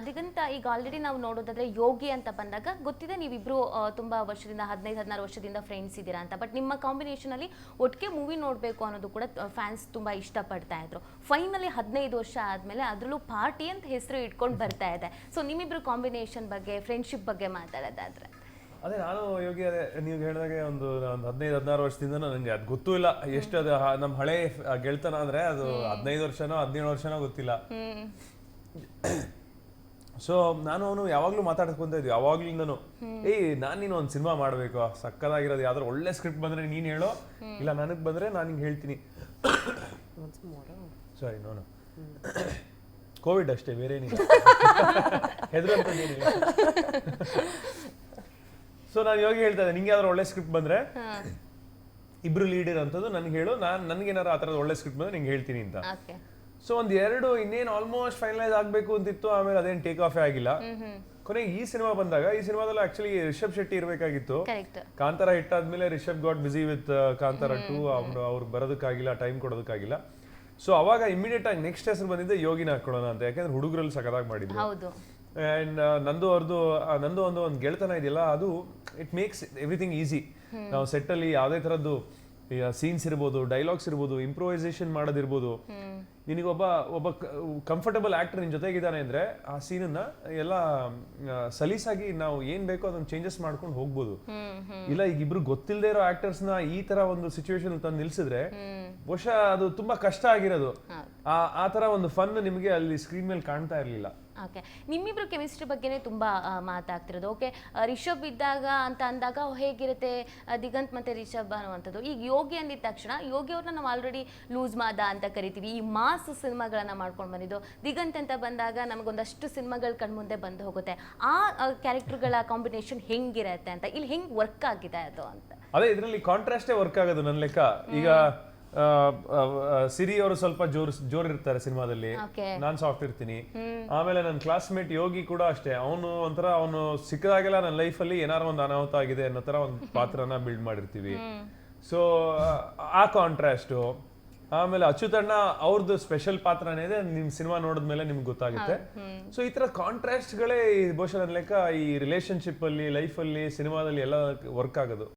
ದಿಗಂತ ಈಗ ಆಲ್ರೆಡಿ ನಾವು ನೋಡೋದಾದ್ರೆ ಯೋಗಿ ಅಂತ ಬಂದಾಗ ಗೊತ್ತಿದೆ ನೀವಿಬ್ರು ತುಂಬಾ ವರ್ಷದಿಂದ 15-16 ವರ್ಷದಿಂದ ಫ್ರೆಂಡ್ಸ್ ಇದ್ದೀರಾ ಅಂತ. ಬಟ್ ನಿಮ್ಮ ಕಾಂಬಿನೇಷನ್ ಅಲ್ಲಿ ಒಟ್ಟಿಗೆ ಮೂವಿ ನೋಡಬೇಕು ಅನ್ನೋದು ಕೂಡ ಫ್ಯಾನ್ಸ್ ತುಂಬಾ ಇಷ್ಟಪಡ್ತಾ ಇದ್ರು. ಫೈನಲಿ 15 ವರ್ಷ ಆದ್ಮೇಲೆ ಅದರಲ್ಲೂ ಪಾರ್ಟಿ ಅಂತ ಹೆಸರು ಇಟ್ಕೊಂಡು ಬರ್ತಾ ಇದೆ. ಸೊ ನಿಮ್ಮಿಬ್ರು ಕಾಂಬಿನೇಷನ್ ಬಗ್ಗೆ, ಫ್ರೆಂಡ್ಶಿಪ್ ಬಗ್ಗೆ ಮಾತಾಡೋದಾದ್ರೆ ಅದೇ ನಾನು ಯೋಗಿ, ಅದೇ ನೀವು ಹೇಳಿದಾಗೆ ಒಂದು 15-16 ವರ್ಷದಿಂದ ನನಗೆ ಅದು ಗೊತ್ತೂ ಇಲ್ಲ ಎಷ್ಟು ಅದು ನಮ್ಮ ಹಳೆ ಗೆಳ್ತನ ಅಂದ್ರೆ ಅದು 15 ವರ್ಷನೋ 17 ವರ್ಷನೋ ಗೊತ್ತಿಲ್ಲ. ಸೊ ನಾನು ಅವನು ಯಾವಾಗ್ಲೂ ಮಾತಾಡ್ಕೊಂತ ಇದ್ವಿ ಯಾವಾಗ್ಲಿಂದನು, ನಾನ್ ನೀನು ಒಂದು ಸಿನಿಮಾ ಮಾಡ್ಬೇಕು, ಸಕ್ಕದಾಗಿರೋದು ಯಾವ್ದಾರು ಒಳ್ಳೆ ಸ್ಕ್ರಿಪ್ಟ್ ಬಂದ್ರೆ ನೀನ್ ಹೇಳೋ, ಇಲ್ಲ ನನಗ್ ಬಂದ್ರೆ ನಾನು ಹಿಂಗೆ ಹೇಳ್ತೀನಿ. ಸಾರಿ ನೋನು ಕೋವಿಡ್ ಅಷ್ಟೇ, ಬೇರೆ ಏನಿಲ್ಲ, ಹೆದರಂತೇನಿಲ್ಲ. ಸೊ ನಾನು ಯೋಗಿ ಹೇಳ್ತಾ ಇದ್ದೆ, ನಿಂಗೆ ಯಾವ್ದಾರು ಒಳ್ಳೆ ಸ್ಕ್ರಿಪ್ಟ್ ಬಂದ್ರೆ ಇಬ್ರು ಲೀಡ್ ಇರೋಂಥದ್ದು ನನ್ಗೆ ಹೇಳು, ನನ್ಗೇನಾರು ಆ ಥರದ ಒಳ್ಳೆ ಸ್ಕ್ರಿಪ್ಟ್ ಬಂದ್ರೆ ನಿಂಗೆ ಹೇಳ್ತೀನಿ ಅಂತ. ಸೊ ಒಂದ್ ಎರಡು ಇನ್ನೇನು ಆಲ್ಮೋಸ್ಟ್ ಫೈನಲೈಸ್ ಆಗ್ಬೇಕು ಅಂತಿತ್ತು, ಆಮೇಲೆ ಅದೇನು ಟೇಕ್ ಆಫೇ ಆಗಿಲ್ಲ. ಕೊನೆಗೆ ಈ ಸಿನಿಮಾ ಬಂದಾಗ, ಈ ಸಿನಿಮಾದಲ್ಲಿ ಆಕ್ಚುಲಿ ರಿಷಬ್ ಶೆಟ್ಟಿ ಇರ್ಬೇಕಾಗಿತ್ತು. ಕಾಂತಾರ ಹಿಟ್ ಆದ್ಮೇಲೆ Rishab got busy with Kantara 2, ಅವ್ರು ಬರೋದಕ್ಕಾಗಿಲ್ಲ, ಟೈಮ್ ಕೊಡೋದಕ್ಕಾಗಿಲ್ಲ. ಸೊ ಅವಾಗ ಇಮಿಡಿಯೇಟ್ ಆಗಿ ನೆಕ್ಸ್ಟ್ ಹೆಸರು ಬಂದಿದ್ದೆ ಯೋಗಿನ ಹಾಕೊಳ್ಳೋಣ ಅಂತ, ಯಾಕಂದ್ರೆ ಹುಡುಗರಲ್ಲಿ ಸಖತ್ತಾಗಿ ಮಾಡಿದ್ರು. ಅಂಡ್ ನಂದು ಒಂದು ಗೆಳೆತನ ಇದೆಯಲ್ಲ, ಅದು ಇಟ್ ಮೇಕ್ಸ್ ಎವ್ರಿಥಿಂಗ್ ಈಸಿ. ನಾವು ಸೆಟ್ ಅಲ್ಲಿ ಯಾವುದೇ ತರದ್ದು ಸೀನ್ಸ್ ಇರ್ಬೋದು, ಡೈಲಾಗ್ಸ್ ಇರ್ಬೋದು, ಇಂಪ್ರೂವೈಸೇಷನ್ ಮಾಡೋದಿರ್ಬೋದು, ಒಬ್ಬ ಕಂಫರ್ಟಬಲ್ ಆಕ್ಟರ್ ನಿನ್ ಜೊತೆಗಿದ್ದಾನೆ ಅಂದ್ರೆ ಆ ಸೀನನ್ನ ಎಲ್ಲ ಸಲೀಸಾಗಿ ನಾವು ಏನ್ ಬೇಕೋ ಅದನ್ನ ಚೇಂಜಸ್ ಮಾಡ್ಕೊಂಡು ಹೋಗ್ಬೋದು. ಇಲ್ಲ ಈಗ ಇಬ್ರು ಗೊತ್ತಿಲ್ಲದೆ ಇರೋ ಆಕ್ಟರ್ಸ್ ನ ಈ ತರ ಒಂದು ಸಿಚುವೇಶನ್ ತಂದು ನಿಲ್ಸಿದ್ರೆ ಬಹುಶಃ ಅದು ತುಂಬಾ ಕಷ್ಟ ಆಗಿರೋದು. ಆ ತರ ಒಂದು ಫನ್ ನಿಮಗೆ ಅಲ್ಲಿ ಸ್ಕ್ರೀನ್ ಮೇಲೆ ಕಾಣ್ತಾ ಇರ್ಲಿಲ್ಲ. ಓಕೆ, ನಿಮ್ಮಿಬ್ರು ಕೆಮಿಸ್ಟ್ರಿ ಬಗ್ಗೆನೇ ತುಂಬಾ ಮಾತಾಗ್ತಿರೋದು. ಓಕೆ, ರಿಷಬ್ ಇದ್ದಾಗ ಅಂತ ಅಂದಾಗ ಹೇಗಿರುತ್ತೆ ದಿಗಂತ್ ಮತ್ತೆ ರಿಷಬ್ ಅನ್ನುವಂಥದ್ದು. ಈಗ ಯೋಗಿ ಅಂದಿದ ತಕ್ಷಣ ಯೋಗಿ ಅವ್ರನ್ನ ನಾವು ಆಲ್ರೆಡಿ ಲೂಸ್ ಮಾದ ಅಂತ ಕರಿತೀವಿ, ಈ ಮಾಸ್ ಸಿನಿಮಾಗಳನ್ನ ಮಾಡ್ಕೊಂಡು ಬಂದಿದ್ದು. ದಿಗಂತ್ ಅಂತ ಬಂದಾಗ ನಮಗೊಂದಷ್ಟು ಸಿನಿಮಾಗಳು ಕಣ್ಮುಂದೆ ಬಂದು ಹೋಗುತ್ತೆ. ಆ ಕ್ಯಾರೆಕ್ಟರ್ಗಳ ಕಾಂಬಿನೇಷನ್ ಹೆಂಗಿರತ್ತೆ ಅಂತ, ಇಲ್ಲಿ ಹೆಂಗ್ ವರ್ಕ್ ಆಗಿದೆ ಅದು ಅಂತ. ಅದೇ ಇದರಲ್ಲಿ ಕಾಂಟ್ರಾಸ್ಟೇ ವರ್ಕ್ ಆಗೋದು ನನ್ನ ಲೆಕ್ಕ. ಈಗ ಸಿರಿ ಅವರು ಸ್ವಲ್ಪ ಜೋರ್ ಇರ್ತಾರೆ ಸಿನಿಮಾದಲ್ಲಿ, ನಾನ್ ಸಾಫ್ಟ್ ಇರ್ತೀನಿ. ಆಮೇಲೆ ನನ್ನ ಕ್ಲಾಸ್ಮೇಟ್ ಯೋಗಿ ಕೂಡ ಅಷ್ಟೇ, ಅವನು ಸಿಕ್ಕದಾಗೆಲ್ಲ ನನ್ನ ಲೈಫಲ್ಲಿ ಏನಾರು ಒಂದು ಅನಾಹುತ ಆಗಿದೆ ಅನ್ನೋ ತರ ಒಂದು ಪಾತ್ರನ ಬಿಲ್ಡ್ ಮಾಡಿರ್ತೀವಿ. ಸೊ ಆ ಕಾಂಟ್ರಾಸ್ಟು. ಆಮೇಲೆ ಅಚ್ಯುತಣ್ಣ ಅವ್ರದ್ದು ಸ್ಪೆಷಲ್ ಪಾತ್ರನೇ ಇದೆ, ನಿಮ್ ಸಿನಿಮಾ ನೋಡಿದ್ಮೇಲೆ ನಿಮ್ಗೆ ಗೊತ್ತಾಗುತ್ತೆ. ಸೊ ಈ ತರ ಕಾಂಟ್ರಾಸ್ಟ್ ಗಳೇ ಬಹುಶಃ ನನ್ನ ಲೆಕ್ಕ ಈ ರಿಲೇಶನ್ಶಿಪ್ ಅಲ್ಲಿ, ಲೈಫ್ ಅಲ್ಲಿ, ಸಿನಿಮಾದಲ್ಲಿ ಎಲ್ಲ ವರ್ಕ್ ಆಗೋದು.